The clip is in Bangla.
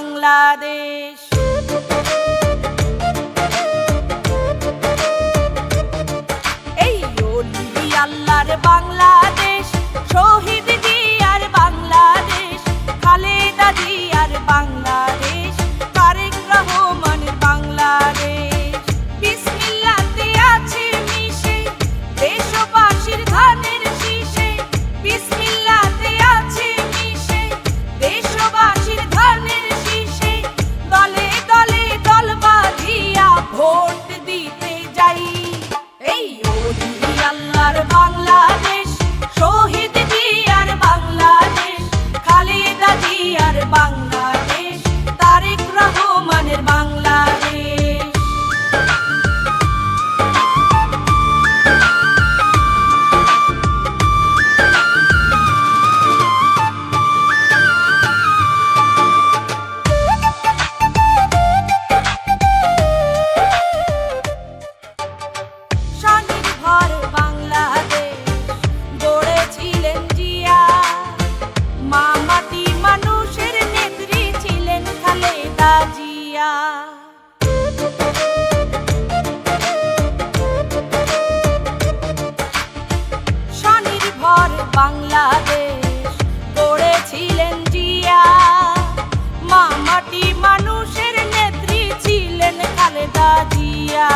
বাংলাদেশ। এই ওলি আল্লাহর বাংলাদেশ, শহীদ জিয়ার বাংলাদেশ, খালেদা জিয়ার বাংলাদেশ, তারেক রহমানের বাংলাদেশ। বিসমিল্লাহতে আছে মিশে দেশবাসীর ধানের শীষে, বিসমিল্লাহতে আছে মিশে দেশবাসীর ধানের শীষে। দলে দলে দল বাঁধিয়া ভোট দিতে যাই। এই ওলি আল্লাহর বাংলাদেশ, শহীদ জিয়ার বাংলাদেশ, খালেদা জিয়ার বাংলাদেশ, তারেক রহমানের বাংলাদেশ। স্বনির্ভর বাংলাদেশ গড়েছিলেন জিয়া, মা মাটি মানুষের নেত্রী ছিলেন খালেদা জিয়া। স্বনির্ভর বাংলাদেশ গড়েছিলেন জিয়া, মা মাটি মানুষের নেত্রী ছিলেন খালেদা জিয়া।